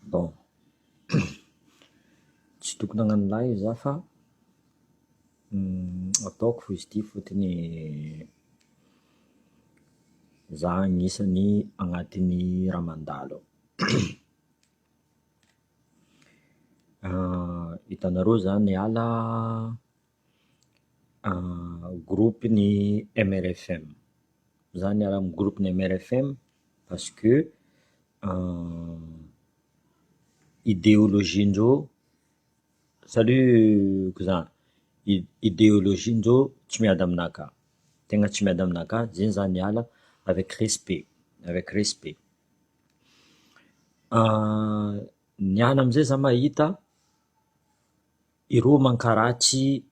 Bon, tsy tokony hagnano lahy za fa ataoko fo izy ty fotony za agnisany agnatin'ny raha mandalo. Hitanareo za niala groupe-ny MRFM. Za niala amy groupe-ny MRFM parce que idéologie-ndreo, salut cousin, idéologie-ndreo tsy miady aminakahy, tegna tsy miady aminakahy, zegny za niala avec respect, avec respect. Niala amizay za mahita ireo mankaratsy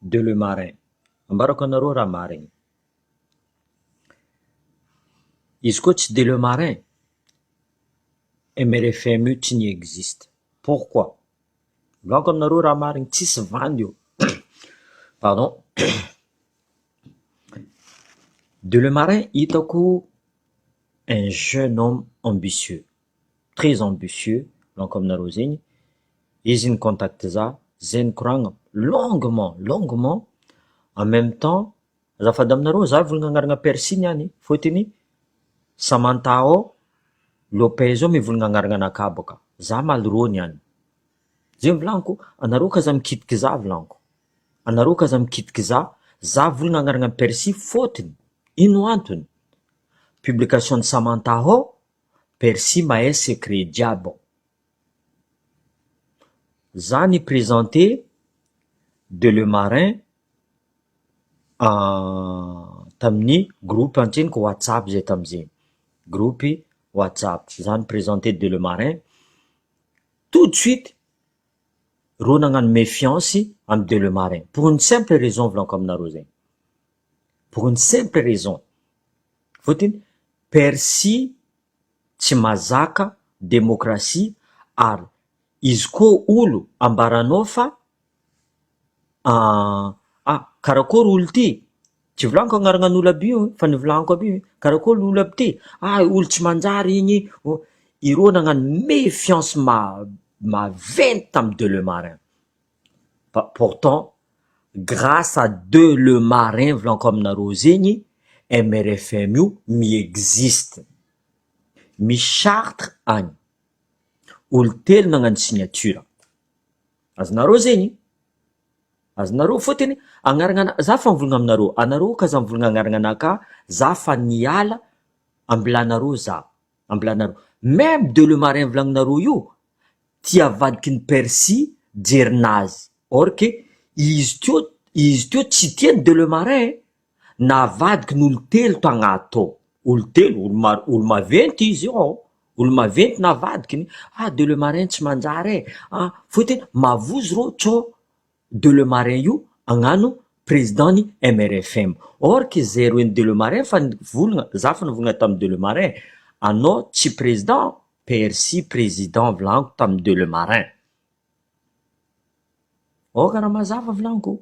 Delemarin. Ambarako anareo raha marigny. Izy koa tsy Delemarin, MRFM io tsy ny existe. Pourquoi? Volaniko aminareo raha marigny, tsisy vandy io. Pardon. Delemarin hitako un jeune homme ambitieux, très ambitieux, volaniko aminareo zegny. Izy nicontacte za, zay nikoragna longuement, en même temps azafady aminareo za volagna agnarana Percy niany fotony Samantha Lopez mivolagna agnarana anakahy boka, za malorô niany. Zegny volaniko, anareo kaza mikitiky za volaniko, anareo kaza mikitiky za volagna agnarana Percy fotony ino antony? Publication de Samantha Percy mahay secret jiaby. Za ni présenté Delemarin tamin'ny groupe antreniko WhatsApp zay tamizay. Groupe WhatsApp. Za ni présenté Delemarin. Tout de suite, ro nagnano méfiance amy Delemarin. Pour une simple raison, volaniko aminareo zegny. Pour une simple raison. Fotony Percy tsy mazaka démocratie ary izy koa olo ambaranao fa karakory olo ty, tsy volaniko agnaranan'olo aby io fa nivolaniko aby io, karakory olo aby ty, olo tsy manjary igny. Ireo nagnano méfiance maventy tamy Delemarin. Pourtant, grâce à Delemarin, volaniko aminareo zegny, MRFM io mi-existe. Misy charte agny. Olo telo nagnano signature. Azonareo zegny? Azonareo fotony agnarana za fa mivolagna aminareo, anareo kaza mivolagna agnarana anakahy, za fa niala ambilanareo za, ambilanareo. Même Delemarin volagninareo io tia avadiky ny Percy jerinazy. Or que izy teo tsy tiany Delemarin, navadiky n'olo telo tagnaty ao. Olo telo, olo maventy izy io, olo maventy navadikiny. Delemarin tsy manjary fotony mavozo rô tsô Delemarin io agnano président-ny MRFM. Or que zay roen'ny Delemarin fa nivolagna, za fa nivolagna tamy Delemarin, anao tsy président, Percy président volaniko tamy Delemarin. Karaha mazava volaniko,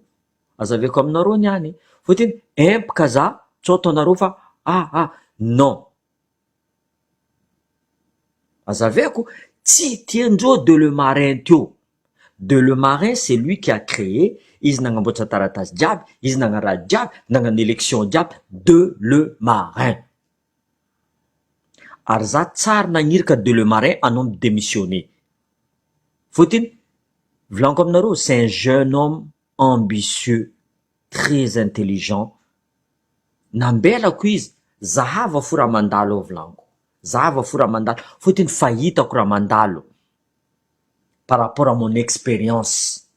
azaveko aminareo niany. Fotony empaka za tsô ataonareo fa non. Azaveko, tsy tiandreo Delemarin teo. Delemarin, c'est lui qui a créé, izy nagnamboatra taratasy jiaby, izy nagnano raha jiaby, nagnano élection jiaby, Delemarin. Ary za tsara nagniraka Delemarin anao midémissionner. Fotony volaniko aminareo, c'est un jeune homme ambitieux, très intelligent. Nambelako izy, zahava fo raha mandalo ao volaniko. Zahava fo raha mandalo, fotony fahitako raha mandalo par rapport à mon expérience.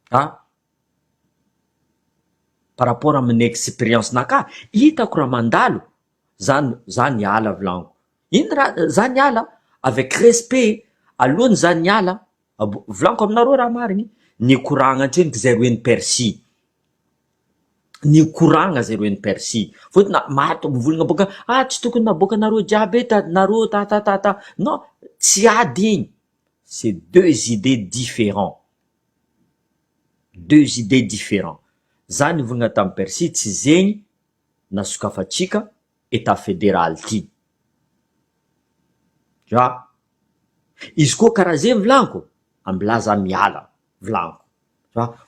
Par rapport à mon expérience naka, hitako raha mandalo, za niala volaniko. Ino raha za niala avec respect, alohany za niala, volaniko aminareo raha marigny, nikoragna antreniky zay roen'ny Percy. Nikoragna zay roen'ny Percy. Fotony maty mivolagna boka, tsy tokony naboaka anareo jiaby nareo non, tsy ady igny. C'est deux idées différents. Deux idées différents. Za nivolagna tamy Percy tsy zegny nasokafatsika état fédéral ty. Ja. izy koa karaha zay milaniko ambilaza miala vilaniko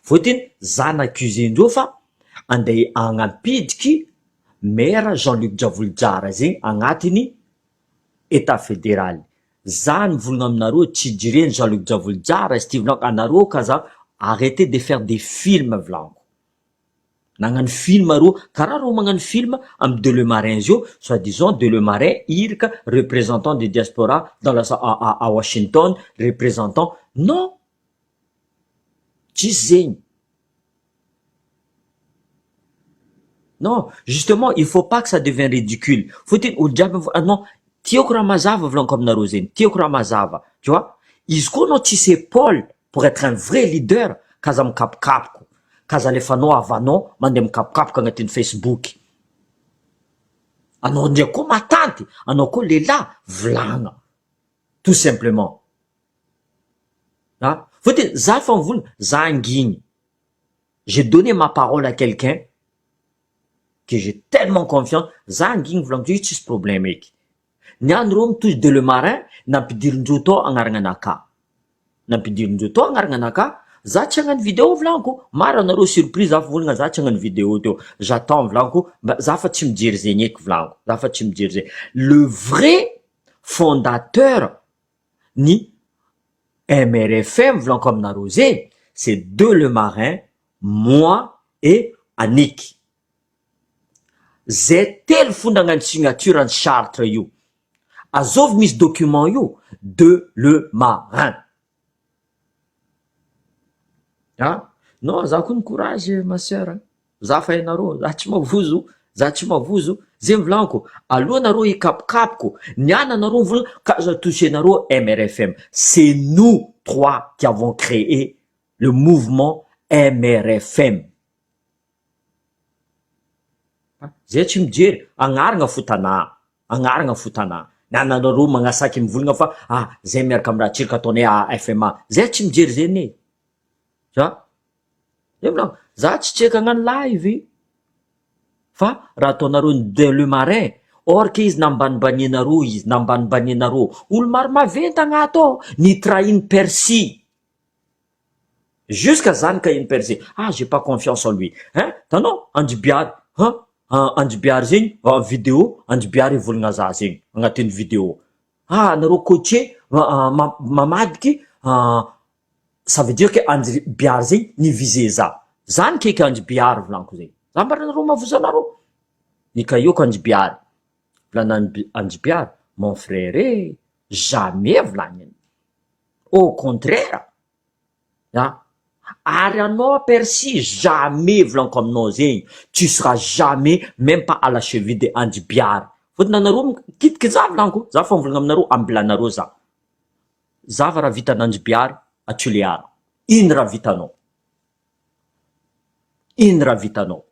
fotiny zana accusendreo fa andeha agnapidiky maire Jean-Luc Javolijara zegny agnatiny état fédéral. Za nivolagna aminareo tsy jireny Jean-Luc Javolijara izy ty vilaniko anareo kaza arrêtez de faire des films vilaniko. Nagnano film areo karaha reo magnano film amy Delemarin zio, soi-disant Delemarin iraka représentant de diaspora dans à Washington, représentant non tsisy zegny. Non, justement, il faut pas que ça devienne ridicule. Faut-il olo jiaby non, tiako raha mazava volaniko aminareo zegny, tiako raha mazava. Tu vois? Izy koa anao tsisy épaule pour être un vrai leader, kaza mikapokapoko. Kaza lefa anao avanao mandeha mikapokapoko agnatin'ny Facebook. Anao ndraiky koa matanty, anao koa lehilahy volagna. Tout simplement. Ah, faut-il za fa mivolagna, za angigny. J'ai donné ma parole à quelqu'un que j'ai tellement confiance, za angigny volaniko io tsisy problème eky. Niandro reo mitozy Delemarin nampidirindreo tao agnarana anaka. Nampidirindreo tao agnarana anaka, za tsy hagnano vidéo volaniko. Maro anareo surprise za volagna za tsy hagnano vidéo teo. J'attends volaniko, za fa tsy mijery zegny eky volaniko. Za fa tsy mijery zegny. Le vrai fondateur ni MRFM volaniko aminareo zegny, c'est Delemarin, moi et Annick. Zay telo fo nagnano signature any charte io. Azovy misy document io, Delemarin. Ah, non, za koa ny courage ma sœur. Za fa hainareo, za tsy mavozo, za tsy mavozo. Zay volaniko, aloha nareo ikapokapoko, niana nareo volagna ka za touché nareo MRFM. C'est nous trois qui avons créé le mouvement MRFM. Zay tsy mijery, agnaragna fotana, agnaragna fotana. Nanareo magnasaky mivolagna fa zay miaraka amin'ny raha tsiraka ataonay FMA. Zay tsy mijery zegny. Za volaniko, za tsy tseka hagnano live. Fa raha ataonareo ny Delemarin, or que izy nambanimbanianareo izy, nambanimbanianareo. Olo maro maventy agnato, ni trahiny Percy. Jusqu'à zany Kahiny Percy. J'ai pas confiance en lui. Hein? Tanao, Andjibiary. Hein? Andjibiary zegny vidéo, Andjibiary volagna za zegny agnatin'ny vidéo. Nareo coaché mamadiky, ça veut dire que Andjibiary zegny nivisé za. Zany keky Andjibiary volaniko zegny. Za mbara nareo mavozo anareo. Nikaioko Andjibiary. Volana Andjibiary, mon frère, jamais volagny. Au contraire. Ary anao Percy, jamais volaniko aminao zegny. Tu seras jamais, même pas à la cheville de Andjibiary. Fotony anareo mikitiky za volaniko. Za fa mivolagna aminareo, ambilanareo za. Za fa raha vitan'Andjibiary, Atoliara. Ino raha vitanao? Ino raha vitanao?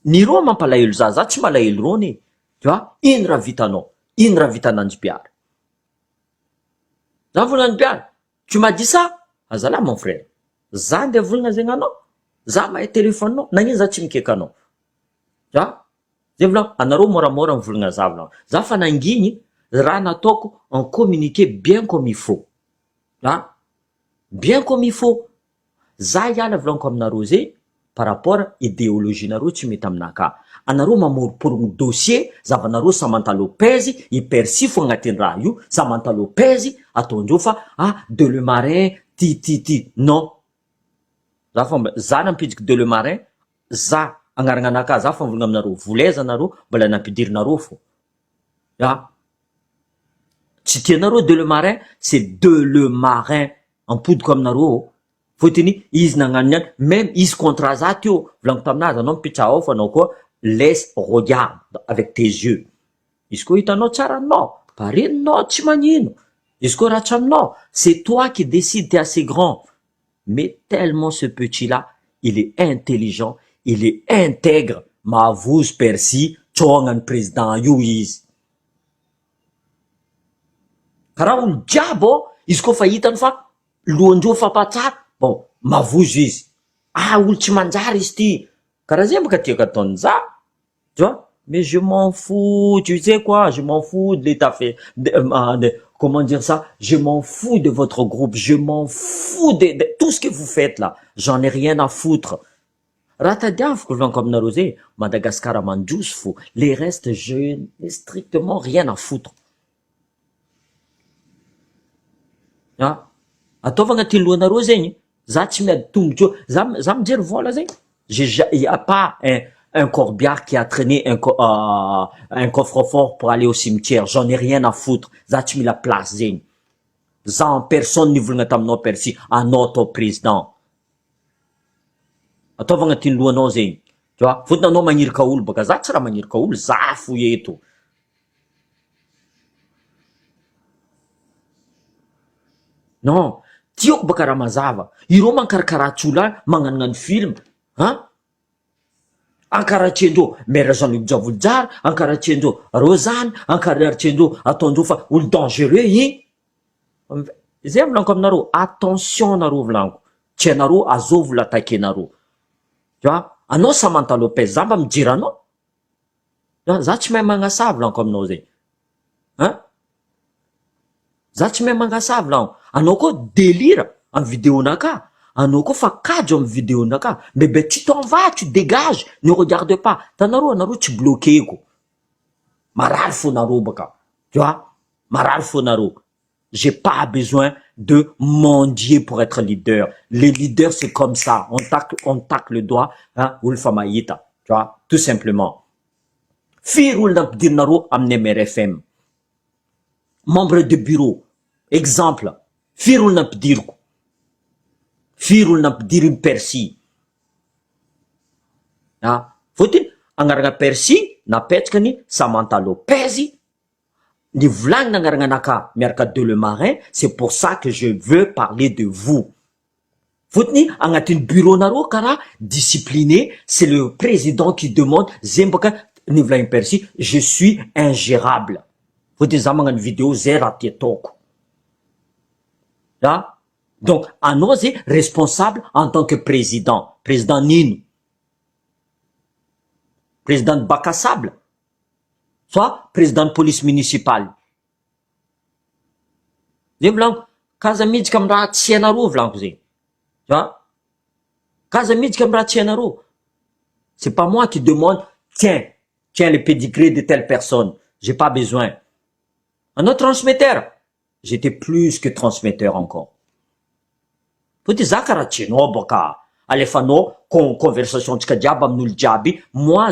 Ny ro mampalahelo za tsy malahelo rony. Tu vois? Ino raha vitanao? Ino raha vitan'Andjibiary? Za volagna Andjibiary. Tu m'as dit ça? Azala mon frère. Za ndeha volagna zegny anao. Za mahay téléphone-nao. Nagnino za tsy mikeka anao? Ja? Zay volagna, anareo moramora mivolagna za volagna. Za fa nangigny raha nataoko en communiqué bien comme il faut. Ah? Bien comme il faut. Za hiala volaniko aminareo zay par rapport idéologie nareo tsy mety aminaka. Anareo mamoriporogny dossier zavanareo Samantha Lopez, i Percy fo agnatin'ny raha io. Samantha Lopez ataondreo fa Delemarin ti. Non. Za nampidiky Delemarin, za agnaragna anaka za fa mivolagna aminareo. Voleza nareo mbola nampidirinareo fo. Tsy tianareo Delemarin, c'est Delemarin ampodiko aminareo. Fotiny izy nagnano niany, même izy contrat za teo volaniko taminazy, anao mipitsa off anao koa laisse regarde avec tes yeux. Izy koa hitanao tsara non, parenonao tsy magnino. Izy koa ratsy aminao, c'est toi qui décides, t'es assez grand. Mais tellement ce petit-là, il est intelligent, il est intègre. Mavozo Percy, tsôgnany président io izy. Karaha olo jiaby izy koa fa hitany fa lohandreo fampatsara, bon, mavozo izy. Olo tsy manjary izy ty. Karaha zay baka tiako ataony za. Tu vois? Mais je m'en fous, tu sais quoi, je m'en fous de l'état fait, comment dire ça, je m'en fous de votre groupe, je m'en fous de tout ce que vous faites là, j'en ai rien à foutre. Raha tadiaviko volaniko aminareo zay, Madagasikara mandroso fo, les restes je n'ai strictement rien à foutre. Ataovagna ty lohanareo zegny, za tsy miady tongotro, za mijery vola zegny, il y a pas un corbiard qui a traîné un coffre-fort pour aller au cimetière, j'en ai rien à foutre, za tsy mila place zegny. Za en personne nivolagna taminao Persy, anao atao président. Ataovagna ty lohanao zegny, tu vois, fotony anao magnirika olo baka, za tsy raha magnirika olo, za fo eto. Non, tiako baka raha mazava, ireo mankarakaratsy olo magnanognano film, ankaratsendreo maire Jean-Luc Javolijary, ankaratsendreo Rozany, ankaratsendreo ataondreo fa olo dangereux i. Zay volaniko aminareo, attention nareo volaniko, tsy anareo azov l'attaquer nareo. Tu vois, anao Samantha Lopez, za mba mijery anao. Za tsy mahay magnasavy volaniko aminao zay. Za tsy mahay magnasavy volaniko. Anao koa délire amy vidéonaka. Anao koa fa kajo amy vidéonaka. Mais tu t'en vas, tu dégages, ne regarde pas. Tanareo tsy bloqué-ko. Marary fo nareo baka. Tu vois? Marary fo nareo. J'ai pas besoin de mendier pour être leader. Les leaders, c'est comme ça. On tacle le doigt, Wolfa Maïta. Tu vois? Tout simplement. Firul Nabdirnaro amne MRFM. Membre de bureau. Exemple. Firul Nabdirko. Firul Nabdirim Persy. Faut-il, angaranga Persy, napetkani, Samantha Lopez. Ni vlang nangaranganaka miarka de le marin, c'est pour ça que je veux parler de vous. Fotni angatine bureau naro kara discipliné, c'est le président qui demande zembaka ni vlang Persy, je suis ingérable. Fotni zamanga une vidéo zera tietoko. Là, donc Anoz est responsable en tant que président, président Nino, président de Bakassable. Soit président de police municipale. Zay volaniko, kaza miditsy amy raha tsy hainareo volaniko zay. Tu vois? Kaza miditsy amy raha tsy hainareo. C'est pas moi qui demande, tiens le pédigré de telle personne. J'ai pas besoin. Un autre transmetteur. J'étais plus que transmetteur encore. Faut-il zakara tchéno boka. Alefanao, conversation tsika diaby amin'olo diaby. Moi,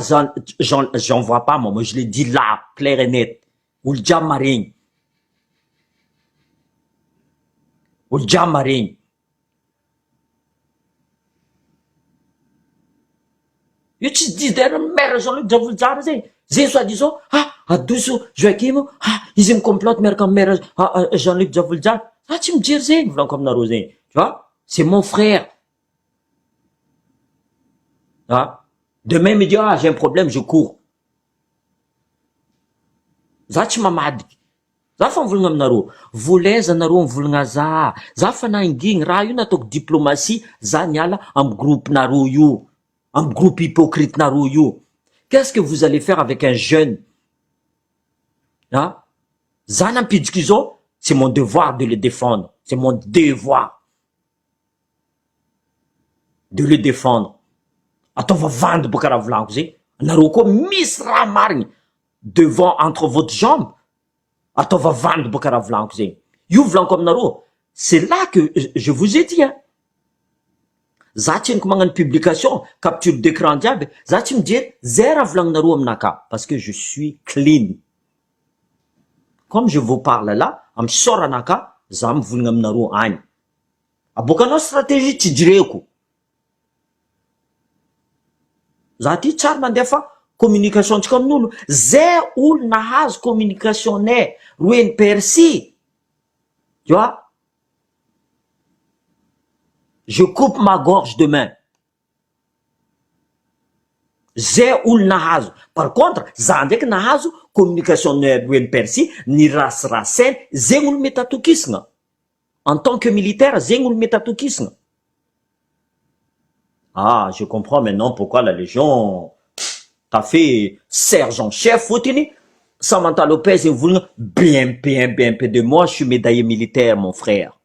j'en vois pas, moi je l'ai dit là, clair et net. Olo diaby maregny. Olo diaby maregny. Io tsy dis derrière maire Jean-Luc Javolijary zay. Zay soi-disant, adoso Joachim, izy micomplote miaraka amy maire Jean-Luc Javolijary. Za tsy mijery zegny volaniko aminareo zegny. Tu vois? C'est mon frère. Demain, il me dit, j'ai un problème, je cours. Za tsy mamadiky. Za fa mivolagna aminareo. Voleza nareo mivolagna za. Za fa naingigny raha io nataoko diplomatie, za niala amy groupe nareo io. Amy groupe hypocrite nareo io. Qu'est-ce que vous allez faire avec un jeune? Za nampidiky izao, c'est mon devoir de le défendre. C'est mon devoir de le défendre. Ataova vandy boka raha volaniko zay. Nareo koa misy raha marigny devant entre votre jambe. Ataova vandy boka raha volaniko zay. Io volaniko aminareo. C'est là que je vous ai dit. Za tsy henoko magnano publication, capture d'écran diaby. Za tsy mijery zay raha volagninareo aminaka. Parce que je suis clean. Comme je vous parle là, amy soranaka, za mivolagna aminareo agny. Aboakanao stratégie tsy jireko. Za ty tsara mandeha fa communication tsika amin'olo. Zay olo nahazo communication nay, roeny Persy. Tu vois? Je coupe ma gorge demain. Zay olo nahazo. Par contre, za ndraiky nahazo communication nay roeny Persy, ny rasirasainy, zegny olo mety atokisagna. En tant que militaire, zegny olo mety atokisagna. Je comprends maintenant pourquoi la Légion t'as fait sergent-chef, Samantha Lopez et vous, bien de moi, je suis médaillé militaire, mon frère.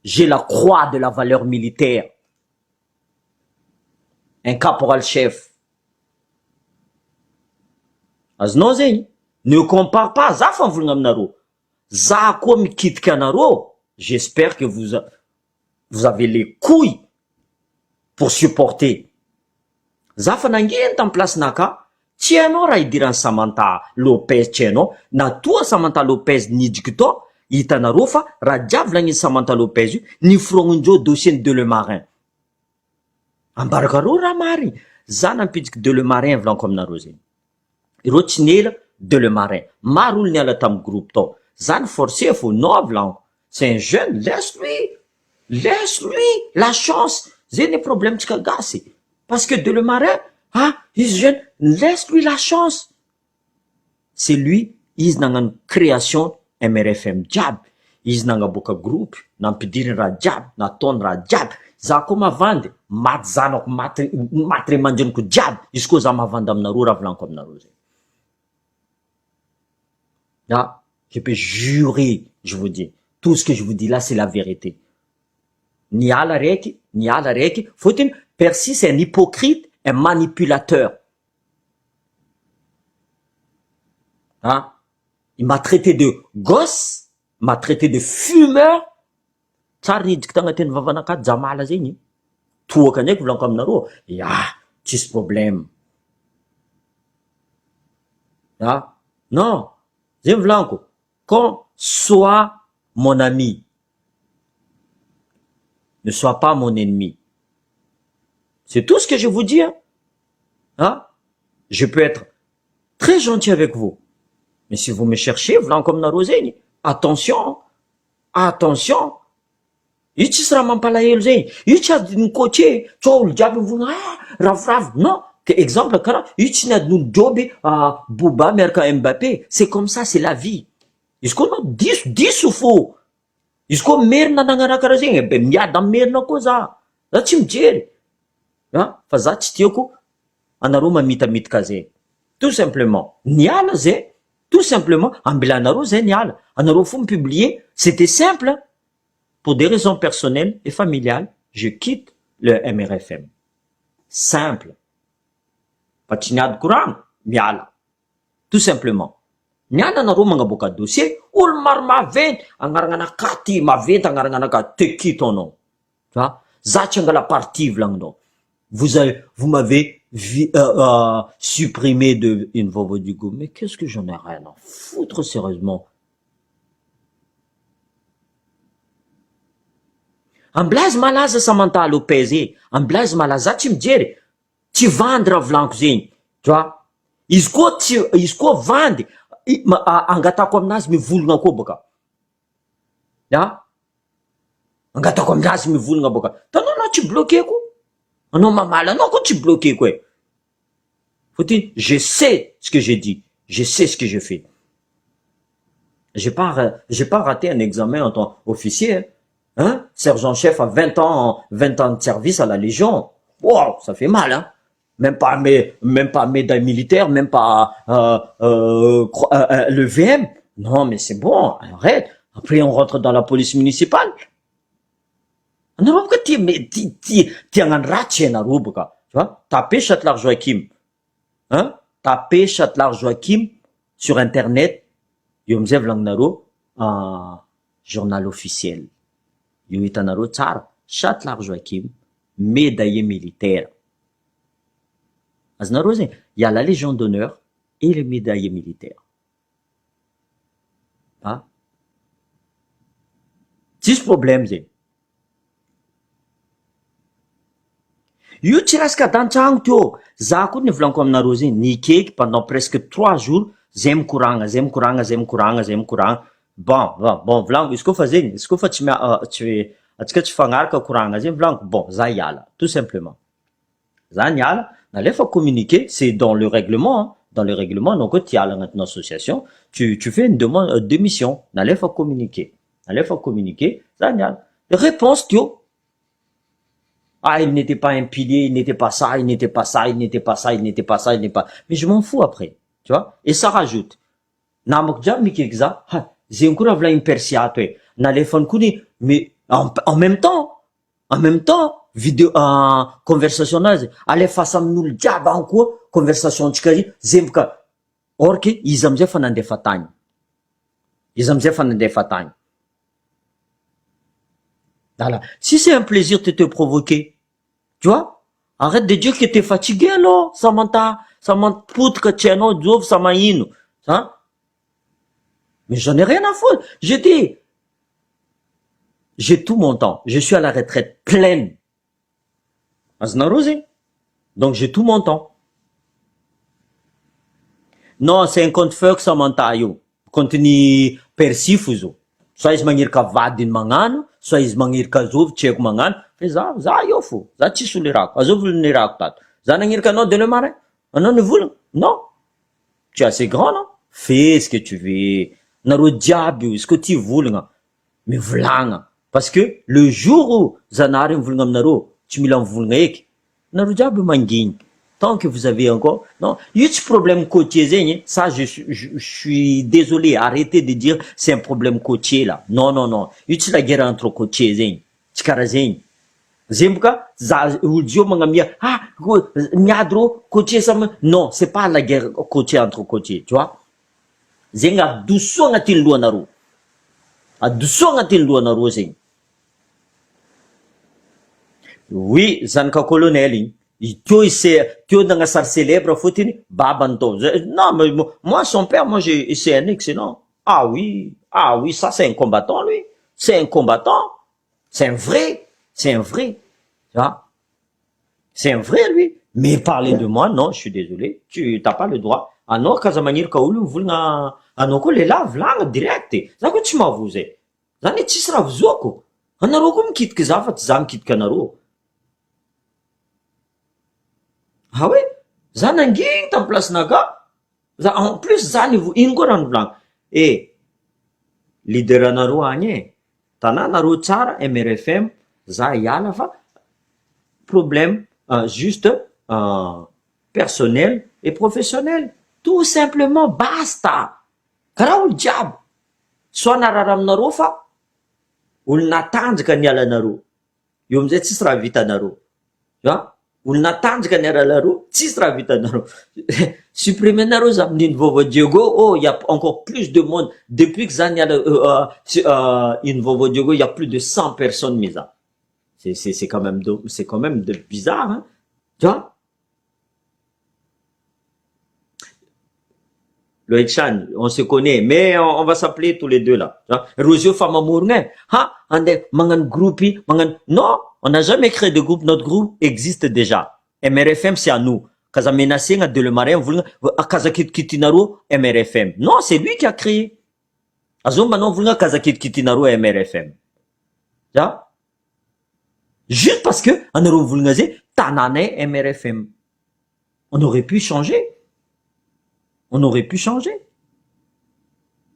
J'ai la croix de la valeur militaire. Un caporal-chef. Ne compare pas, j'espère que vous avez les couilles pour supporter. Zafa nangen tam place naka, tiano raha idiran'ny Samantha Lopez tiano, na toa Samantha Lopez nidiko to, hitanareo fa raha jiaby lagniny Samantha Lopez io, niforognindreo dossier de Le Marin. Ambaraka reo raha marigny, za nampidiky de Le Marin volaniko aminareo zegny. Ireo tsy nela de Le Marin. Maro olo niala tamin'ny groupe tao. Za ny forcé fo, non volaniko. C'est un jeune, laisse-lui la chance. Zay ny problèmetsika gasy. Parce que de Le Marin, izy jeune, laisse-lui la chance. C'est lui, izy nagnano création MRFM jiaby. Izy nagnaboaka groupe, nampidiriny raha jiaby, nataony raha jiaby. Za koa mavandy, maty zanako, maty ray aman-dreniko jiaby. Izy koa za mavandy aminareo raha volaniko aminareo zay. Là, je peux jurer, je vous dis, tout ce que je vous dis là, c'est la vérité. Niala reki, faut-il, Percy, c'est un hypocrite, un manipulateur. Il m'a traité de gosse, m'a traité de fumeur. Tsara nidika tagnatin'ny vavanakaty Jamala zegny. Toaka ndraiky volaniko aminareo. Tsisy problème. Non. Zay volaniko. Quand sois mon ami, ne sois pas mon ennemi. C'est tout ce que je vous dis. Je peux être très gentil avec vous. Mais si vous me cherchez, volaniko aminareo zegny, attention. Io tsisy raha mampalahelo zegny. Io tsy adiny coaché, tsao olo jiaby mivona ravoravo. Non. Que exemple karaha io tsy niadin'olo joby Bouba miaraka Mbappé. C'est comme ça, c'est la vie. Izy koa anao diso fo. Izy koa merina nagnaraha karaha zegny, miady amin'ny merina koa za. Za tsy mijery. Fa za tsy tiako anareo mamitamitaka zay. Tout simplement. Niala zay. Tout simplement. Ambilanareo zay niala. Anareo fo mipublier. C'était simple. Pour des raisons personnelles et familiales, je quitte le MRFM. Simple. Fa tsy niady koragno, miala. Tout simplement. Niala anareo magnaboaka dossier, olo maro maventy, agnaran'anakaty maventy, agnaran'anakaty, te qui ton nom. Tu vois? Za tsy angala parti volagninao. Vous m'avez supprimé de une voix du goût. Mais qu'est-ce que j'en ai rien à foutre, sérieusement? Amblazy malaza Samantha Lopez amblazy malaza tsy mijery, tsy vandy raha volaniko zegny, tu vois? Izy koa vandy, angatako aminazy mivolagna koa boka. Angatako aminazy mivolagna boka. Tanao anao tsy bloqué ko? Anao mamaly anao koa tsy bloqué ko e. Faut-il, je sais ce que j'ai dit, je sais ce que je fais. J'ai pas raté un examen en tant qu'officier. Sergent-chef à 20 ans de service à la Légion. Wow, ça fait mal, Même pas médaille militaire, même pas le VM. Non, mais c'est bon, arrête. Après, on rentre dans la police municipale. Non, pourquoi tu as un ratchet na rubuka, tu vois? Tapez Châtelard Joachim. Tapez Châtelard Joachim sur Internet. Yomzev Langnaro, journal officiel. Io hitanareo tsara, Châtelard Joachim, médaillé militaire. Azonareo zegny, il y a la Légion d'honneur et le médaillé militaire. Tsisy problème zegny. Io tsy rasaka adan-tragno teo. Za koa nivolaniko aminareo zegny, nikeky pendant presque 3 jours, zay mikoragna. Bon, volaniko, izy koa fa zegny, izy koa fa atsika tsy fagnaraka koragna zegny volaniko, bon, za hiala, tout simplement. Za niala, nalefa communiquer, c'est dans le règlement, donc tu hiala agnatin'ny association, tu fais une demande de démission, nalefa communiquer, za niala. Réponse teo. Ah, il n'était pas un pilier, il n'était pas ça, il n'était pas ça, il n'était pas ça, il n'était pas ça, il n'est pas... Mais je m'en fous après, tu vois. Et ça rajoute. Namako jiaby mikaiky za, zegny koa raha volagny persiato hoe, nalefany koa ny, mais en même temps, vidéo, conversation nazy, alefasa amin'olo jiaby any koa, conversation tsika ry, zegny ka, or que izy amizay fa nandefa tany. Izy amizay fa nandefa tany. Voilà. Si c'est un plaisir de te provoquer, tu vois, arrête de dire que t'es fatigué alors, ça m'empoudre que tu es non, ça m'a ino, hein. Mais j'en ai rien à foutre. Je dis, j'ai tout mon temps. Je suis à la retraite pleine. Donc j'ai tout mon temps. Non, c'est un compte fuck Samantha io. Compte-ni persifuzo. Soit izy magniry vadiny magnano, soit izy magniry zovy tsy haiko magnano. Fa za io fo. Za tsisy olo irako. Azovy olo nirako tato. Za nagniriky anao de le marin. Anao nivolagna? Non. Tu es assez grand, non? Fais ce que tu veux. Nareo jiaby io, izy ko ty volagna, mivolagna. Parce que le jour où Zanari mivolagna aminareo, tsy mila mivolagna eky, nareo jiaby mangigny. Tant que vous avez encore, non, io tsy problème côtier zegny, ça je suis désolé, arrêtez de dire c'est un problème côtier là. Non, non, non. Io tsy la guerre entre côtier zegny. Tsy karaha zegny. Zegny boka, olo zio magnamia, miady rô, côtier sama, non, c'est pas la guerre côtier entre côtier, tu vois. Zegny adoso agnatin'ny lohanareo. Adoso agnatin'ny lohanareo zegny. Oui, zanaka colonel igny. Teo nagnasary célèbre fotiny, babany tao. Non, mais moi, son père, moi, c'est un excellent. Ah oui, ça, c'est un combattant, lui. C'est un combattant. C'est un vrai. C'est un vrai. Tu vois? C'est un vrai, lui. Mais parler de moi, non, je suis désolé. Tu n'as pas le droit. Anao kaza maniry ka olo mivolagna, anao koa lehilahy volagna direct. Za koa tsy mahavozy. Zany tsisy raha vozoako. Anareo koa mikitiky za fa tsy za mikitiky anareo. Ah oui? Za nanginy tamy place naga. En plus, za ino koa raha nivolagna. Leader anareo agny tananareo tsara, MRFM, za hiala fa problème juste personnel et professionnel. Tout simplement, basta. Karaha olo jiaby. Soit narara aminareo fa olo natanjaka niala anareo. Io amizay tsisy raha vitanareo. Tu vois? Olo natanjaka niala anareo, tsisy raha vitanareo. Supprimer nareo za amin'iny vaovao Diego. Oh, il y a encore plus de monde. Depuis que za niala une vaovao Diego, il y a plus de 100 personnes mises là. C'est quand même de bizarre, hein. Tu vois? Loïc Chan, on se connaît, mais on va s'appeler tous les deux là. Rosio Famamorne, mangan groupe, non, on n'a jamais créé de groupe, notre groupe existe déjà. MRFM, c'est à nous. Kaza menacé, de le marin, Kaza Kitinaro, MRFM. Non, c'est lui qui a créé. Azom, maintenant, vous voulez Kaza Kitinaro, MRFM. Tu vois? Juste parce que, on aurait voulu dire, Tanane, MRFM. On aurait pu changer. On aurait pu changer.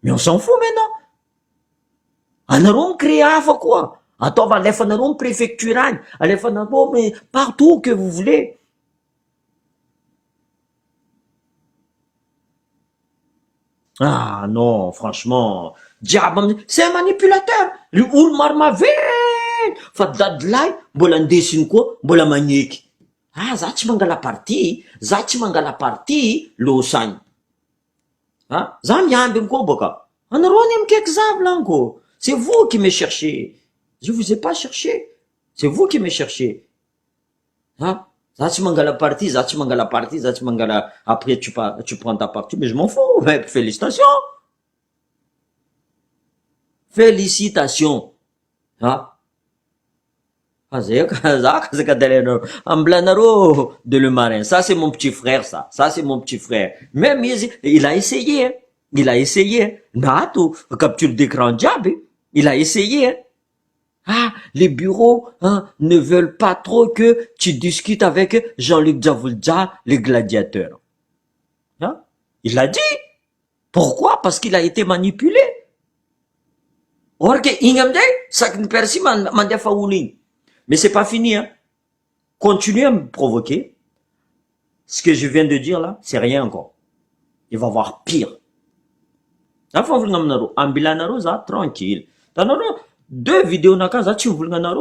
Mais on s'en fout maintenant. Anarom crée afa quoi. Attends, va lefa narom préfecture, alefa narom mais partout que vous voulez. Ah non, franchement, diable, c'est un manipulateur. Le oul marmavé. Fa dadlay, mbola ndesiny koa, mbola magneky. Ah, za tsy mangala parti, za tsy mangala parti, losany. Ah, za miamby koa boka. Anareo any mikaiky za volaniko. C'est vous qui me cherchez. Je vous ai pas cherché. C'est vous qui me cherchez. Hein? Ça tu mangala partie, ça tu mangala partie, ça tu mangala. Après tu prends ta partie, mais je m'en fous. Mais félicitations. Félicitations. Hein? De le marin. Ça c'est mon petit frère, ça. Ça c'est mon petit frère. Même il a essayé. Hein? Il a essayé. Nato, capture d'écran diable. Il a essayé. Hein? Ah, les bureaux ne veulent pas trop que tu discutes avec Jean-Luc Djavoulja, le gladiateur. Hein? Il l'a dit. Pourquoi? Parce qu'il a été manipulé. Or que ingamde, sak ni persi mandefa uling. Mais c'est pas fini, hein. continuez à me provoquer. Ce que je viens de dire là, c'est rien encore. Il va voir pire. Ambilanaro za tranquille. Tanaro, 2 vidéos naka za tsy mivolagna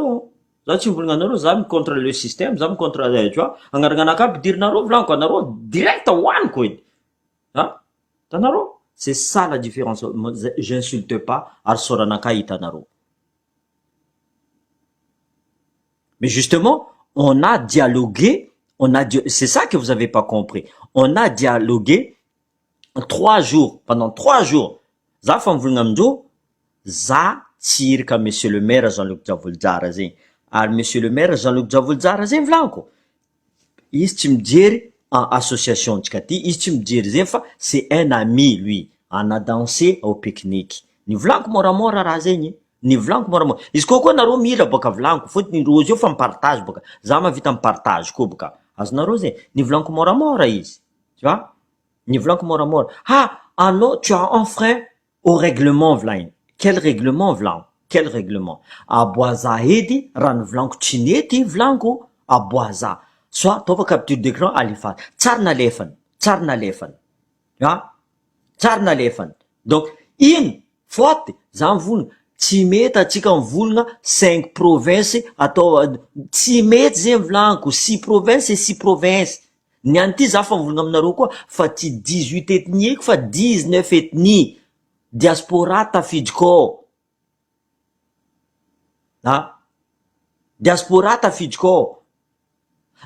za tsy mivolagna anareo, za contre le système, za contre, tu vois, agnaragnanaka pidirinareo volaniko anareo direct hoaniko edy. Hein? Tanaro, c'est ça la différence. J'insulte pas arsoranaka itanaro. Mais justement, on a dialogué, c'est ça que vous avez pas compris. On a dialogué 3 jours, pendant 3 jours. Za fa mivolagna amindreo, za tsy iraka monsieur le maire Jean-Luc Javolojara zegny. Ary monsieur le maire Jean-Luc Javolojara zegny volaniko. Izy tsy mijery en association tsika ty, izy tsy mijery zegny fa c'est un ami lui. On a dansé au pique-nique. Ny volaniko moramora raha zegny. Ny volaniko moramora. Izy koa nareo mila baka volaniko, fotony rozy io fa mipartage baka. Za mavita mipartage koa baka. Azonareo zegny. Ny volaniko moramora izy. Tu vois? Ny volaniko moramora. Anao tu as enfreint au règlement volainy. Quel règlement volaniko? Quel règlement? Aboaza edy raha ny volaniko tsy nety volaniko aboaza. Soit ataova capture d'écran alefa. Tsara nalefany. Tsara nalefany. Ah? Tsara nalefany. Donc iny faute za mivolagna tsy mety atsika mivolagna 5 provinces atao tsy mety zegny volaniko 6 provinces et 6 provinces. Niany ty za fa mivolagna aminareo koa fa tsy 18 ethnie fa 19 ethnie. Diaspora tafiditra kao. Diaspora tafiditra kao.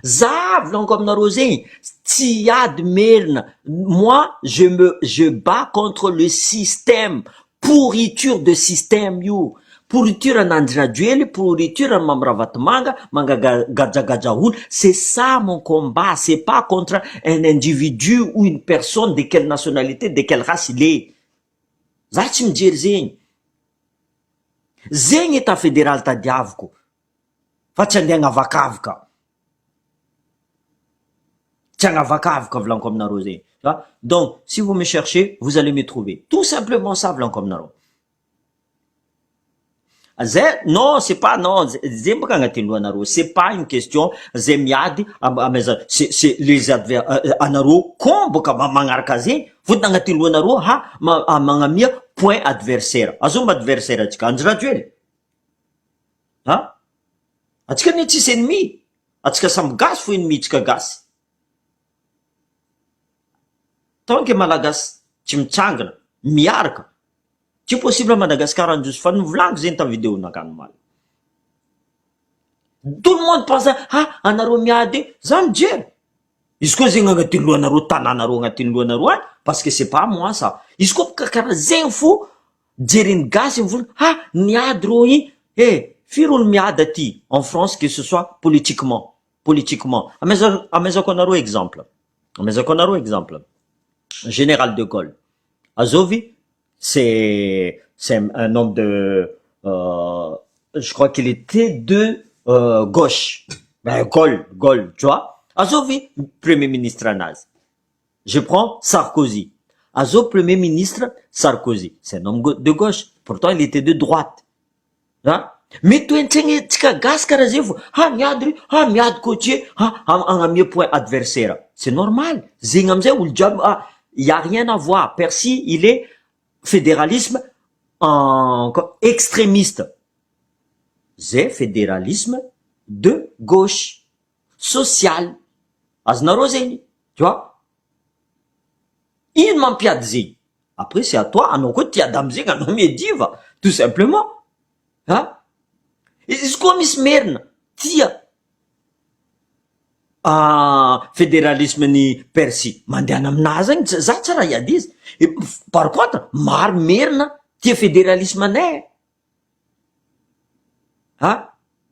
Za volaniko aminareo zegny tsy ady merina. Moi je bats contre le système. Pourriture de système io. Pourriture an'Andry Rajoely, pourriture an' Mambravatomanga, mangagajagadja olo. C'est ça mon combat. C'est pas contre un individu ou une personne de quelle nationalité, de quelle race il est. Za tsy mijery zegny. Zegny état fédéral tadiaviko. Fa tsy andeha agnavakavaka. Tsy agnavakavaka volaniko aminareo zegny. Donc, si vous me cherchez, vous allez me trouver. Tout simplement ça volaniko aminareo. Non, c'est pas, non, zay baka agnatin'ny lohanareo. C'est pas une question, zay miady, c'est les anareo con boka magnaraka zegny, fotony agnatin'ny lohanareo, magnamia point adversaire. Azomba adversaire atsika, Andry Rajoely. Atsika ne tsisy ennemi. Atsika samy gasy fo ennemi tsika gasy. Tant que malagasy tsy mitsangana, miaraka. Tsy possible Madagascar androzy fa nivolaniko zegny ta vidéo nakano mal. Tout le monde pense anareo miady, za mijery. Izy koa zegny agnatin'ny lohanareo, tananareo agnatin'ny lohanareo any, parce que c'est pas moi ça. Izy koa karaha zegny fo, jereny gasy mivolagna, niady rô i. Firy olo miady aty en France, que ce soit politiquement. Amezako anareo exemple. Général de Gaulle. Azovi, c'est un homme de, je crois qu'il était de gauche. Gaulle, tu vois. Azovi, premier ministre anazy. Je prends Sarkozy. Azov, premier ministre Sarkozy. C'est un homme de gauche. Pourtant, il était de droite. Hein? Mais tu enseignes tsika gas karaha zay fo. Miady coaché, agnamia point adversaire. C'est normal. Zegny amizay olo jiaby, il y a rien à voir. Percy, il est fédéralisme extrémiste. C'est fédéralisme de gauche, social. Azonareo zegny, tu vois? Ino mampiady zegny? Après, c'est à toi, anao koa tiady amizegny, anao miediva, tout simplement. Izy koa misy merina tia fédéralisme ny Percy, mandehana aminazy agny, za tsara iady izy. Par contre, maro merina tia fédéralisme anay.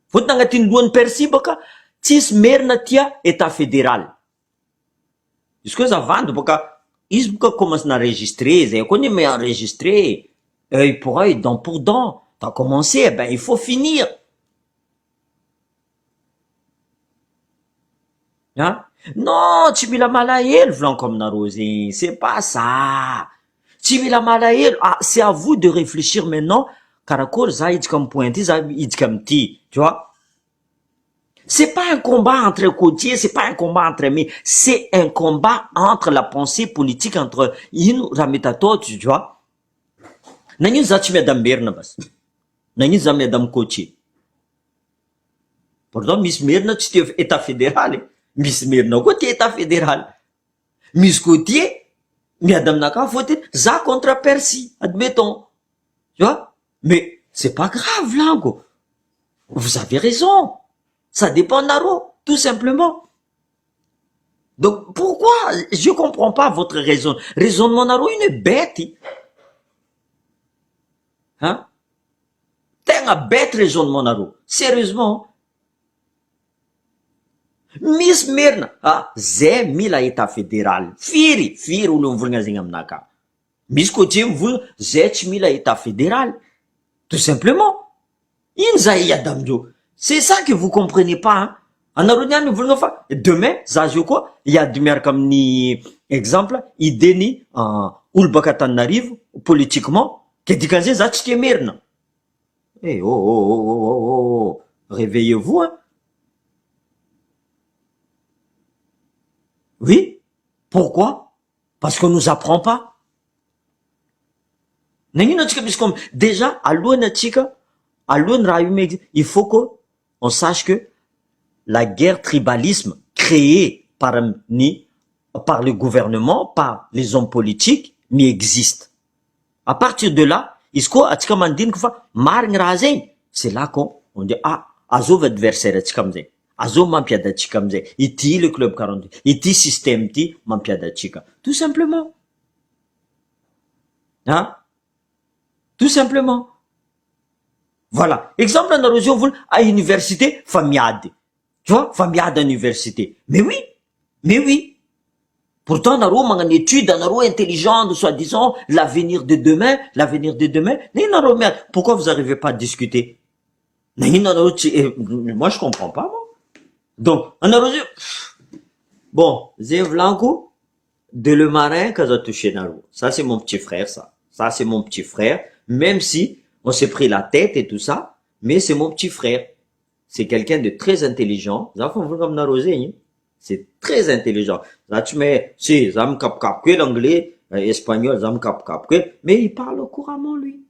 Fotony agnatin'ny lohan'ny Percy baka, tsisy merina tia état fédéral. Izy koa zavando baka, izy baka commence n'enregistrer, zay koa ny enregistrer, œil pour œil, dent pour dent. T'as commencé, il faut finir. Non, tsy mila malahelo volaniko aminareo zegny, c'est pas ça. Tsy mila malahelo. C'est à vous de réfléchir maintenant. Karakory za idika amin'ny point ty, za idika amin'ny ty, tu vois. C'est pas un combat entre côtiers, c'est pas un combat entre amis, c'est un combat entre la pensée politique entre ino rametato, tu vois. Nanino za tsy miady merina bas. Nanino za miady am côtier. Pardon, misy merina tsy te état fédéral, misy merina koa te état fédéral. Misy côtier miady aminaka fôtiny za contre Persie, admettons. Tu vois? Mais c'est pas grave, lango. Vous avez raison. Ça dépend Naro, tout simplement. Donc, pourquoi? Je comprends pas votre raisonnement Naro, une bête. Hein? Tenga bête raisonnement Naro. Sérieusement. Miss Mirna, zay mila état fédéral. Firy olo mivolagna zegny aminaka. Misy côté mivolagna, zay tsy mila état fédéral. Tout simplement. Ino zay iady amindreo? C'est ça que vous comprenez pas, hein? Anareo niany mivolagna fa demain za zio koa iady miaraka amin'ny exemple ideny olo baka Antananarivo politiquement ke dikan'izay za tsy tia merina. Réveillez-vous, hein? Oui. Pourquoi? Parce qu'on nous apprend pas. Nagnino atsika misy comme déjà alohany atsika, alohany raha io il faut que on sache que la guerre tribalisme créée par le gouvernement, par les hommes politiques, mais existe. À partir de là, isko atsika mandinika fa marigny raha zegny, c'est là qu'on dit azova adversaire atsika amizay. Azo mampiady atsika amizay. Ity le club 42. Ity système ity mampiady atsika. Tout simplement. Hein? Tout simplement. Voilà. Exemple, anareo zio vola à université fa miady. Tu vois? Fa miady à université. Mais oui. Mais oui. Pourtant, anareo magnano étude, anareo intelligent, soi-disant, l'avenir de demain. Mais anareo miady. Pourquoi vous n'arrivez pas à discuter? Moi, je comprends pas, moi. Donc, anareo zio, bon, zay volaniko, de le marin kaza touché naro. Ça, c'est mon petit frère, ça. Ça, c'est mon petit frère. Même si on s'est pris la tête et tout ça, mais c'est mon petit frère. C'est quelqu'un de très intelligent. C'est très intelligent. Si, l'anglais, espagnol, mais il parle couramment, lui.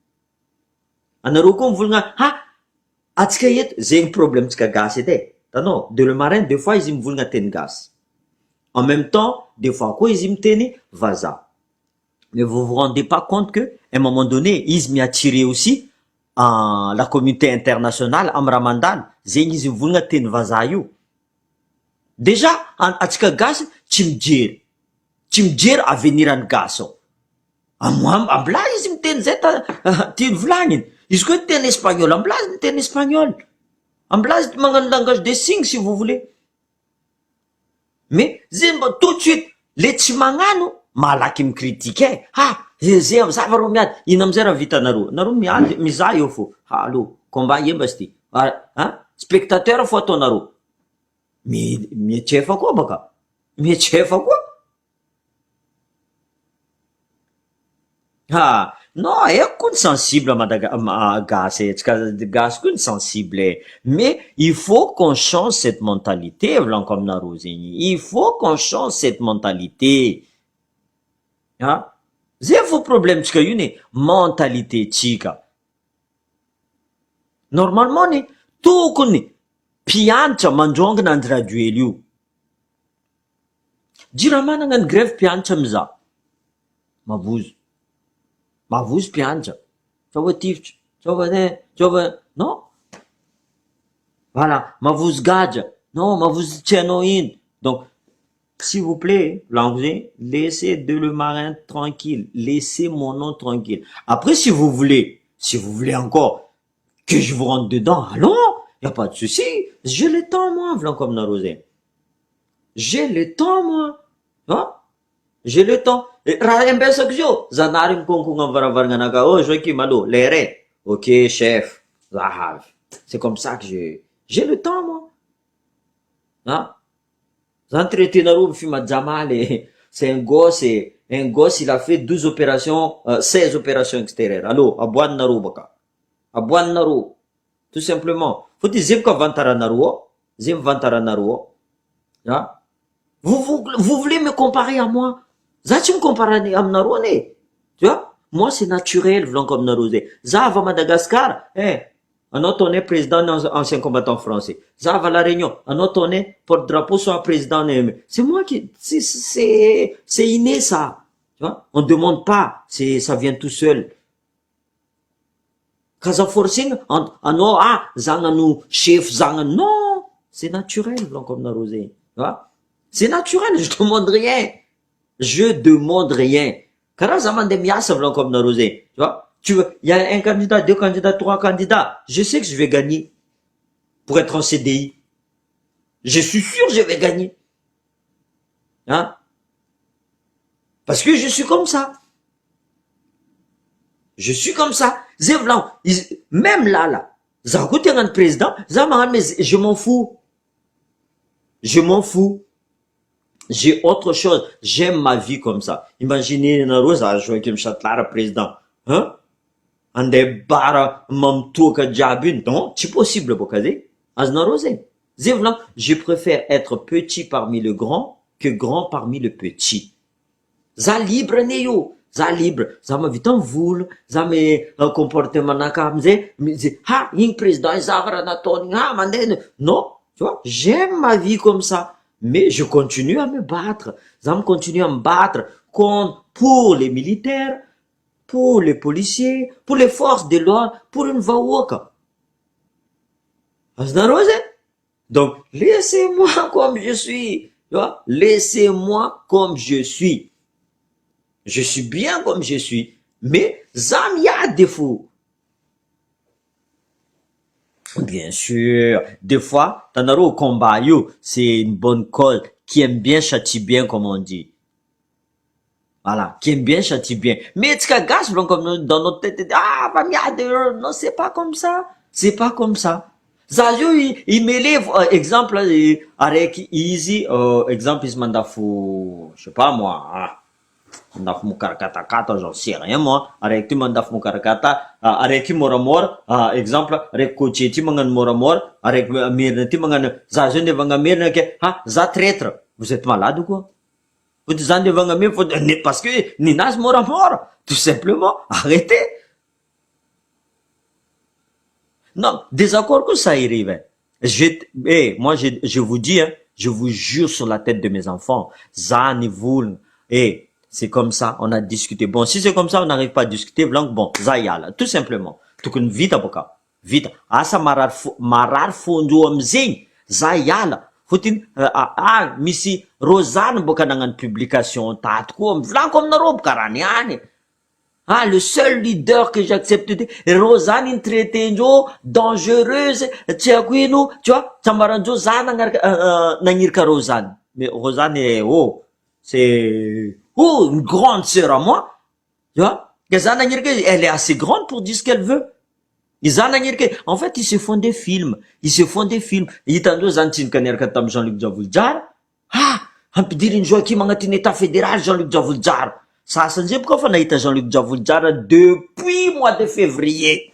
Anaroko, atsika eto, zegny problème tsika gasy edy. Non, de le marin, des fois, izy mivolagna teny gasy. En même temps, des fois, quoi, izy miteny vaza. Mais vous vous rendez pas compte que, à un moment donné, izy m'attiré aussi, la communauté internationale, am Ramadan, zegny izy mivolagna teny vaza io. Déjà, atsika gasy, tsy mijery aveniran'ny gasy ao. Ambla izy miteny zay tiany volagniny. Izy koa miteny espagnol, ambla izy miteny espagnol. Ambla izy magnano langage des signes, si vous voulez. Mais, zay mba tout de suite, le tsy magnano, malaky mikritike. Zay zava ro miady. Ino amizay raha vita naro? Naro miady, mizaha eo fo. Allo, combat yemba zy ty. Spectateur fo atao naro. Mietsefa koa baka. Mietsefa koa. Non, haiko koa ny sensible gasy, gasy koa ny sensible. Mais il faut qu'on change cette mentalité, volaniko aminareo zegny. Il faut qu'on change cette mentalité. Zay fo problème tsika io ny mentalité tsika. Normalement ny tokony mpianatra mandrongana andy radio io. Jirama nagnano grève mpianatra mizaha. Mavozo mpianatra. Tsova tivitra. Non. Voilà. Mavozo gadja. Non, mavozo tsy hainao ino. Donc, s'il vous plaît, l'anglais, laissez de le marin tranquille. Laissez mon nom tranquille. Après, si vous voulez encore que je vous rentre dedans, allons, y a pas de souci. J'ai le temps, moi, v'lan comme Narosé. J'ai le temps, moi. Hein? J'ai le temps. Raha ambesako zio, zanary mikonkogna amin'ny varavarana anaka. Oh, Joakim, allô, lere. Ok, chef. Zahavy. C'est comme ça que j'ai le temps, moi. Hein? Zany traité nareo mifima Jamal, c'est un gosse, il a fait 12 opérations, 16 opérations extérieures. Allô, aboany nareo baka. Aboany nareo. Tout simplement. Faut dire zay ko avantaranareo. zay mivantaranareo ao. Vous voulez me comparer à moi? Za tsy mikompare aminareo ane. Tu vois? Moi c'est naturel volaniko aminareo zay. Za avy à Madagascar, anao taonay président ancien combattant français. Za avy à la Réunion, anao taonay porte-drapeau soit président. C'est moi qui c'est inné ça. Tu vois? On demande pas, ça vient tout seul. Kaza forcing anao za nano chef za non, c'est naturel volaniko aminareo zay. Tu vois? C'est naturel, je demande rien. Je demande rien. Karaha za mandeha miasa volaniko aminareo zay. Tu vois? Il y a un candidat, deux candidats, trois candidats. Je sais que je vais gagner pour être en CDI. Je suis sûr que je vais gagner. Hein? Parce que je suis comme ça. Je suis comme ça. Même là, ça coûte un président, je m'en fous. Je m'en fous. J'ai autre chose. J'aime ma vie comme ça. Imaginez une rose à jouer comme Chatlara président. Hein? Ande bara mamtoka jiaby non, c'est possible bokazé. Azna rose. Je préfère être petit parmi le grand que grand parmi le petit. Za libre ne yo. Za libre. Za ma vitan volo, za me comportement nakamze, ing président zavara natoni, mandene. Non, tu vois, j'aime ma vie comme ça. Mais je continue à me battre. Ça me continue à me battre pour les militaires, pour les policiers, pour les forces de l'ordre, pour une vaouaka. Donc, laissez-moi comme je suis. Tu vois? Laissez-moi comme je suis. Je suis bien comme je suis. Mais, ça y a des défauts. Bien sûr, des fois, Tanaro au combat, c'est une bonne cause, qui aime bien châtie bien, comme on dit. Voilà, qui aime bien châtie bien. Mais tu cagas, comme dans notre tête, non, c'est pas comme ça. C'est pas comme ça. Zazio, il m'élève, exemple, avec easy, exemple, il se manda fou, je sais pas moi, mandafo mokarakata j'en sais rien moi. Araiky ty mandafo mokarakata, araiky moramora, exemple, araiky coach ty magnano moramora, araiky merina ty magnano, za zao ndefa agnamerina ke, za traître. Vous êtes malade ou quoi? Faut za ndefa agnamerina, parce que ninazy moramora. Tout simplement, arrêtez. Non, désaccord que ça arrive. Moi, je vous dis, je vous jure sur la tête de mes enfants, ça ni vous, c'est comme ça, on a discuté. Bon, si c'est comme ça, on n'arrive pas à discuter, bon, ça y a, tout simplement. Tout qu'une vite, avocat. Vite. Asa marar fondo amzing, ça y a, faut-il, misi, Rosanne, boka nangan publication, tatko, vlan comme na robe, karaniane. Le seul leader que j'accepte, Rosanne, une traité, dangereuse, tu vois, Tamaranjo, Zana, Nangirka Rosanne. Mais Rosanne est, c'est, une grande sœur à moi. Tu vois? Elle est assez grande pour dire ce qu'elle veut. En fait, ils se font des films. Ils t'en Jean-Luc Javuljar. On peut dire une joie qui m'a un état fédéral, Jean-Luc Javuljar. Ça, c'est pourquoi on a été Jean-Luc Javuljar depuis mois de février.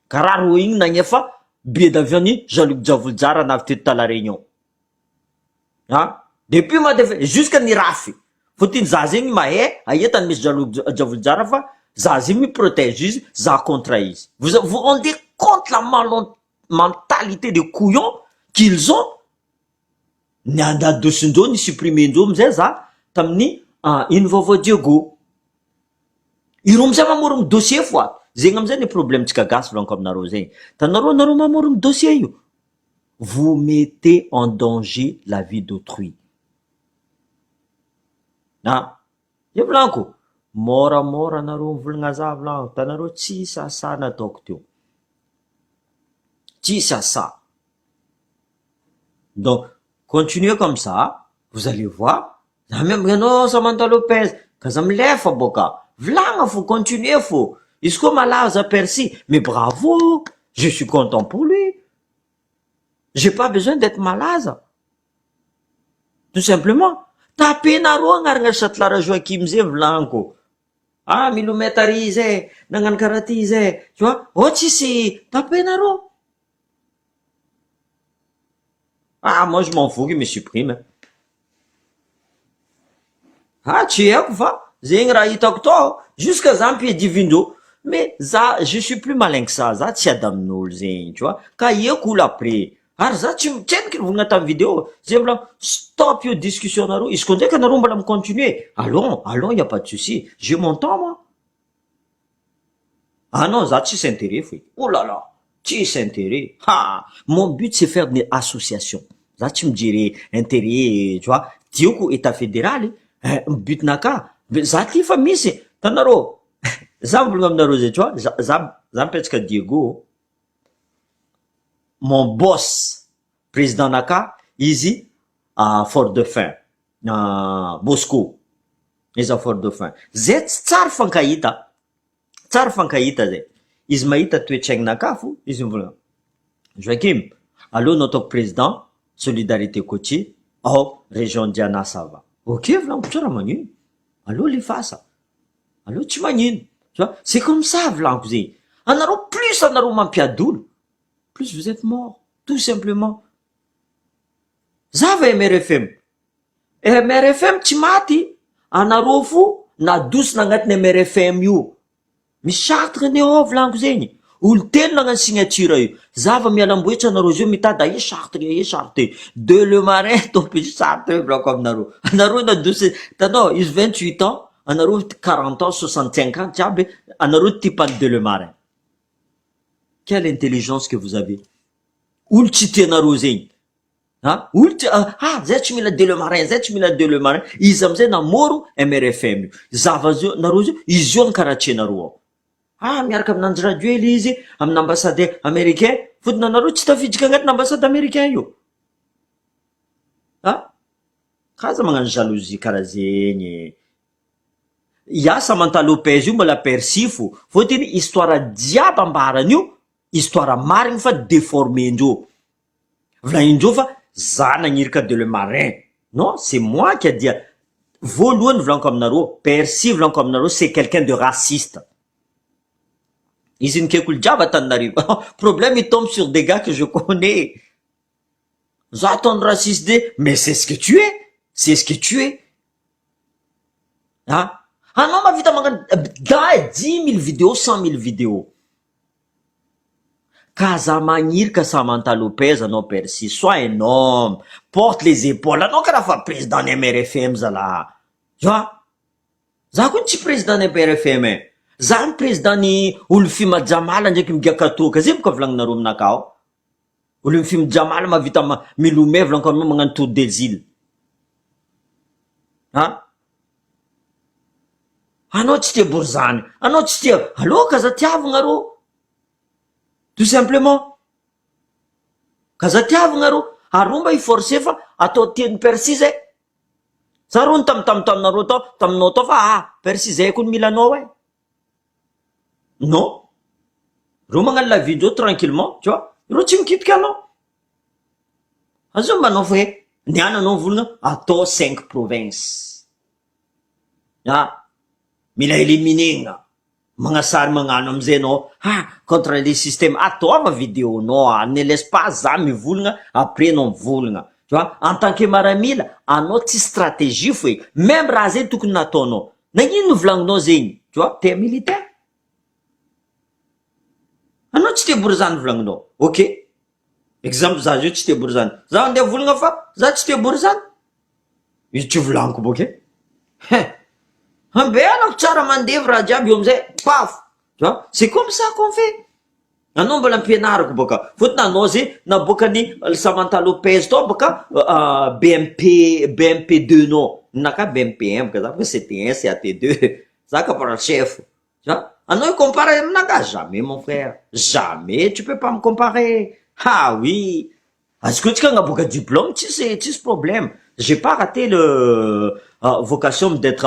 Car Rouing n'a pas billet d'avion Jean-Luc Javuljar en a fait à la Réunion. Depuis mois de février, jusqu'à Nirafi. Faut-il zazing maé, ayet Miss Jean-Luc Javuljar, zazing me protège, za contraise. Vous vous rendez compte la mentalité de couillons qu'ils ont? Nyanda dosindo ni supprimer ndo mzay za tamni ino vaovao Diego. Iro mzay mamorogno dossier fois. Zegny amzay le problème tsika gasy volaniko aminareo zegny. Tanareo mamorogno dossier io. Vous mettez en danger la vie d'autrui. Io volaniko, moramora nareo mivolagna za volaniko, tanareo tsisy asa nataoko teo. Tsisy asa. Donc, continuez comme ça, vous allez voir. Même Samantha Lopez, Kazamlefa boka. Vlanga, faut continuer, faut. Il se comme à Percy. Mais bravo, je suis content pour lui. J'ai pas besoin d'être malade. Tout simplement. Tapez naro ngarngar satlara Joachim zay vlanko. Milometarize, nangan karatize. Tu vois? Tsisi, tapez naro. Ah, moi je m'en fous qu'il me supprime. Ah, tsy haiko fa zegny raha hitako to jusqu'à za mpiedivindreo. Mais za je suis plus malin que ça, za tsy ady amin'olo zegny, tu vois, ka eko olo après. Ary za tsy henoko nivolagna tamin'ny vidéo zay mbola stop io discussion nareo, izy ko ndraiky anareo mbola mi-continuer, allons y a pas de souci, j'ai mon temps moi. Ah non, za tsisy intérêt foy. Oh là là, tsisy intérêt. Ha, mon but c'est faire des associations. Za tsy mijery intérêt, tu vois, dioko état fédéral, but naka, za ty fa misy, tanareo, za mivolagna aminareo zay, tu vois, za mipetraka Diego, mon boss, président naka, izy Fort Dauphin, Bosco, izy a Fort Dauphin. Zay tsy tsara fankahita, tsara fankahita zay. Izy mahita toetraignanaka fo, izy mivolagna, Joakim, allô notre président, solidarité côtier, ao région Diana ça va. Ok, volaniko tsara magnino. Allô le fasa. Allô tsy magnino. Tu vois, c'est comme ça volaniko zegny. Anareo plus anareo mampiadolo, plus vous êtes mort, tout simplement. Zava MRFM. MRFM tsy maty, anareo fo nadosina agnatiny MRFM io. Misy chartreny ao volaniko zegny. Olo telo nagnano signature io. Zava mialamboatra anareo zio mitady aia charte de le marin tompisy charte volaniko aminareo. Anareo nadosy, tanao izy 28 ans, anareo 40 ans, 65 ans jiaby, anareo tipany de le marin. Quelle intelligence que vous avez. Olo tsy tianareo zegny. Ah, olo tsy zay tsy mila de le marin, zay tsy mila de le marin. Izy amizay namoro MRFM io. Zava zio nareo zio, izy io ny karahatrenareo ao. Miaraka amin'Andry Rajoel izy amin'ny ambassade américain, fotony anareo tsy tafiditra agnatin'ny ambassade américain io. Kaza magnano jalousie karaha zegny. Ya Samantha Lopez io mbola persifo, fotony histoire jiaby ambarany io, histoire marigny fa déformé-ndreo. Volagnindreo fa za nagnirika de le marin. Non, c'est moi qui a dit. Voalohany volaniko aminareo, Persy volaniko aminareo, c'est quelqu'un de raciste. Izy nikeko olo jiaby Antananarivo. Problème il tombe sur des gars que je connais. Za ton raciste de, mais c'est ce que tu es. C'est ce que tu es. Non, mavita magnano 10 000 vidéos, 100 000 vidéos. Ka za magnirika Samantha Lopez anao Persy, sois un homme, porte les épaules. Anao karaha fa président ny MRFM zala. Tu vois? Za koa tsy président ny MRFM. Za ny président ny Olofima Jamala ndraiky migakatoka, zay boka volagninareo aminakao. Olofima Jamala mavita milomay volaniko aminao magnano tour des îles. Anao tsy tia borzany, anao tsy tia, allô kaza tiavagna rô. Tout simplement. Kaza tiavagna rô, arô mba iforce fa atao tian'ny Persy zay. Za rô taminareo tao, taminao tao fa Persy zay koa mila anao non. Rô magnano la vie tranquillement, tu vois. Rô tsy mikitika anao. Azo manao fa hoe niana anao volana atao 5 provinces. Mila éliminena. Magnasary magnano amizay anao, contre les systèmes. Ataova vidéo anao, ne laisse pas za mivolagna, après anao mivolagna. Tu vois, en tant que maramila, anao tsy stratégie foi. Même raha zay tokony nataonao. Nagnino volagninao zegny? Tu vois, t'es militaire. Anao tsy tia borizany volagninao. Ok. Exemple za zio tsy tia borizany. Za andeha volagna fa za tsy tia borizany. Izy tsy volagniko boka Ambeanako tsara mandevy raha jiaby eo amizay, paf. Tu vois, c'est comme ça qu'on fait. Anao mbola ampianariko boka. Fotony anao zay nabokany Samantha Lopez tao boka BMP2 nao. Naka BMP1 boka za boka CT1, CAT2. Za ka para chef. Tu vois? Anao comparer aminaka? Jamais mon frère. Jamais tu peux pas me comparer. Oui. Est-ce que tu as un diplôme? Tu sais problème. J'ai pas raté le vocation d'être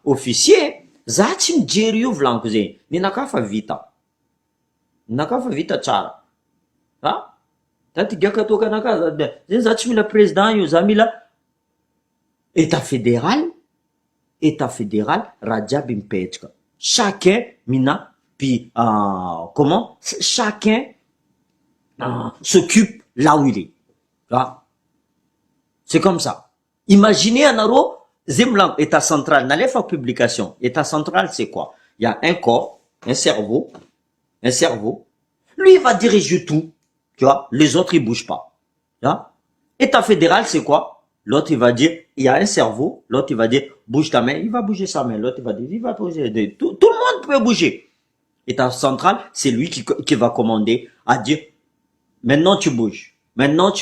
officier. Za tsy mijery io volaniko zegny. Ninaka fa vita. Ninaka fa vita tsara. Taty gaka toka naka zegny za tsy mila président io, za mila état fédéral. État fédéral raha jiaby mipetraka. Chacun mina puis chacun s'occupe là où il est. C'est comme ça. Imaginez un euro, Zimlang, état central, n'allez pas publication. État central, c'est quoi? Il y a un corps, un cerveau. Lui, il va diriger tout. Tu vois, les autres, ils bougent pas. Tu vois? État fédéral, c'est quoi? L'autre, il va dire, il y a un cerveau. L'autre, il va dire, bouge ta main. Il va bouger sa main. L'autre, il va dire, il va bouger. Tout le monde peut bouger. État central, c'est lui qui va commander à dire, maintenant tu bouges. Maintenant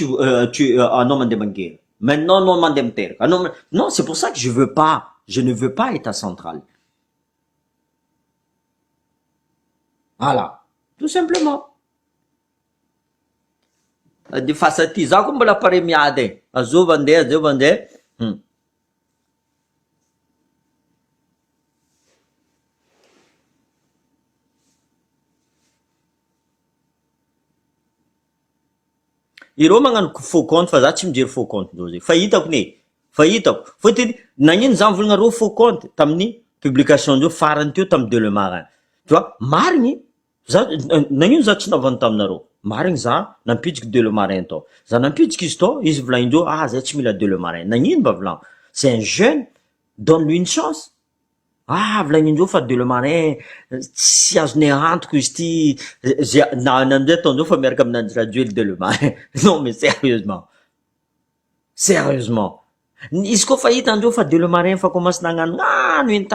non, mandem. Maintenant, non, mandem terre. Non, c'est pour ça que je ne veux pas état central. Voilà. Tout simplement. De fasati, za ko mbola pare miade. Azov ande. Ireo magnano faux compte fa za tsy mijery faux compte ndreo zay. Fahitako. Fotiny nagnino za mivolagna reo faux compte tamin'ny publication ndreo farany teo tamin'ny Deux le Marin. Tu vois, marigny. Nagnino za tsy navano taminareo. Marigny za nampitriky Deux le Marin tao. Za nampitriky izy tao, izy volagnindreo, zay tsy mila Deux le Marin. Nagnino mba volagno? C'est un jeune, donne-lui une chance. Volagnindreo fa Deux le Marin, tsy azonay antoky izy ty, nanjay ataondreo fa miaraka aminanjy radio Deux le Marin. Non mais sérieusement. Izy koa fa hitandreo fa Deux le Marin fa commence nagnano iny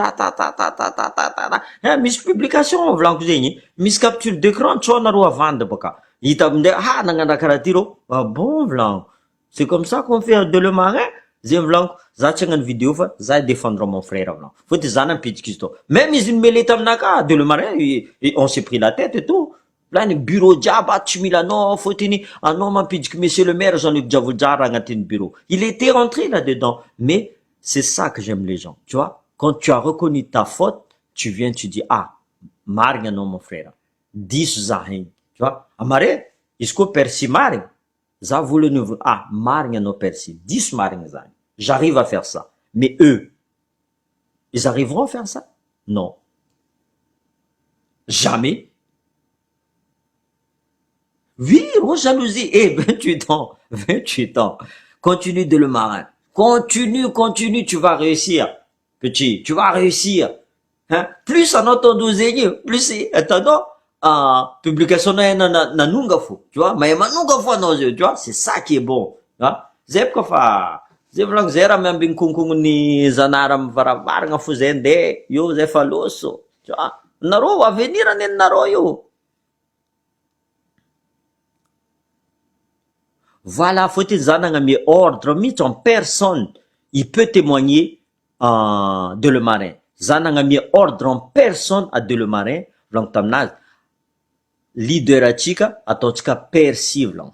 misy publication volaniko zegny, misy capture d'écran tsao nareo avanda baka. Hita amindray nagnano raha karaha ty rô. Bon volaniko. C'est comme ça qu'on fait Deux le Marin. Zay volaniko, za tsy hagnano vidéo fa za défendre mon frère volaniko. Fotiny za nampitriky izy tao. Même izy nimele taminaka Deux le Marin, on s'est pris la tête et tout. Là, le bureau diaba, tu mila anao, fotiny, anao mampidiky monsieur le maire, j'en ai déjà voulu agnatin'ny bureau. Il était rentré là-dedans. Mais c'est ça que j'aime les gens. Tu vois, quand tu as reconnu ta faute, tu viens, tu dis, marigny anao mon frère. Diso za igny. Tu vois, amare, izy koa persi marigny. Za voulony marigny anao persi. Diso marigny zany. J'arrive à faire ça. Mais eux, ils arriveront à faire ça? Non. Jamais. Oui, jalousie. 28 ans. Continue Deux le Marin. Continue, tu vas réussir. Petit, tu vas réussir. Hein? Plus en entendant plus attendant, publication na nunga fou. Tu vois, mais nunga fou dans tu vois, c'est ça qui est bon. Tu vois? Zep ko fa, zep lang zera membing kungkung ni zanaram varavaranga fou zende, yo zef aloso. Tu vois? Naro va venir en naro yo. Voilà, faut-il zananga ordre, mis en personne. Il peut témoigner de le Marin. Zananga mi ordre en personne à Deux le Marin. Vlang tamnaz. Leader atika, atotika persi vlang.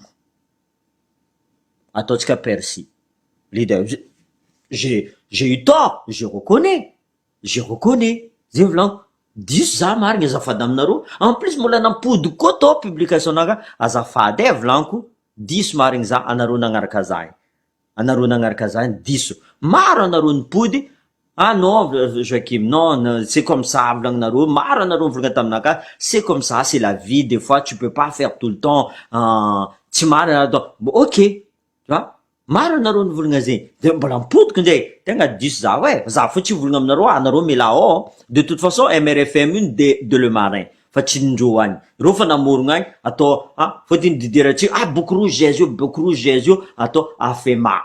Atotika persi. Leader. J'ai eu tort, je reconnais. Zé vlang. Dis za marigny azafady aminareo. En plus, mola nampody koa tao publication naga. Azafady vlanko. Diso marigny za, anareo nagnaraka za. Diso. Maro anareo nipody. Non, Joachim, non, c'est comme ça, volagninareo. Maro anareo volagna taminaka. C'est comme ça, c'est la vie. Des fois, tu peux pas faire tout le temps. Tsy maro anareo. Ok. Tu vois? Maro anareo nivolagna zegny. De mbola mipodiko ndray. Tegna diso za. Ouais, za fotsiny volagna aminareo, anareo mila De toute façon, MRFM une de le Marin. Fa tsy nindreo agny. Reo fa namorogna agny, atao, fotiny dideratsika, boky rouge io, atao afema.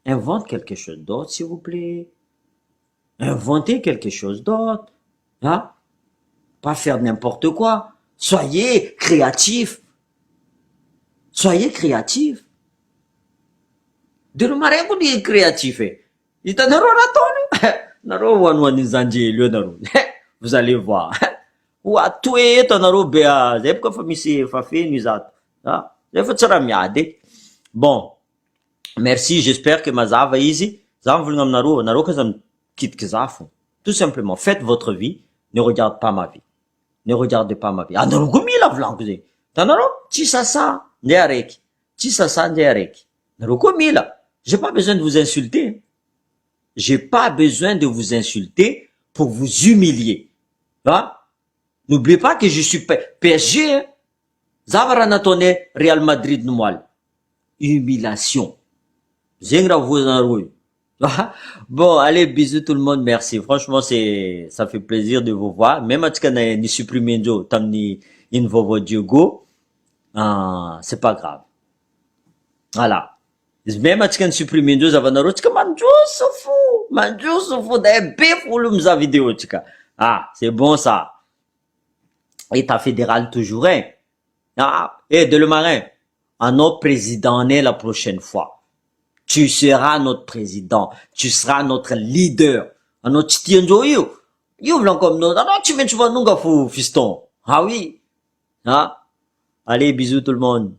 Invente quelque chose d'autre, s'il vous plaît. Inventez quelque chose d'autre. Pas faire n'importe quoi. Soyez créatif. De le Marin ko ni créatif Hitanareo raha ataony. Nareo hoanoan'ny zanjely nareo. Vous allez voir. Ou atoeto anareo be zay boka fa misy fa feno izato. Zay fa tsy raha miady. Bon. Merci, j'espère que mazava izy. Za mivolagna aminareo, anareo koa za mikitiky za fo. Tout simplement, faites votre vie, ne regardez pas ma vie. Ne regardez pas ma vie. Anareo koa mila volaniko zegny. Tanareo, tsy sasa ndray araiky. Tsy sasa ndray araiky. Anareo koa mila. J'ai pas besoin de vous insulter. J'ai pas besoin de vous insulter pour vous humilier. N'oubliez pas que je suis PSG. Zavara natone Real Madrid nomal. Humiliation. Zengra Vouzanrouille. Bon, allez, bisous tout le monde, merci. Franchement, ça fait plaisir de vous voir. Même si on a ni supprimé tam ni invovo Diogo, c'est pas grave. Voilà. Même si on supprimé ça va n'auro, tika manjo fou, d'ailleurs, bif ou l'umza vidéo, tika. Ah, c'est bon ça. État fédéral toujours, hein. Ah, de le marin. Notre président est la prochaine fois. Tu seras notre président. Tu seras notre leader. Notre tienjo you. You blanc comme nous. Alors tu vas nous gafou, fiston. Ah oui. Ah. Allez, bisous tout le monde.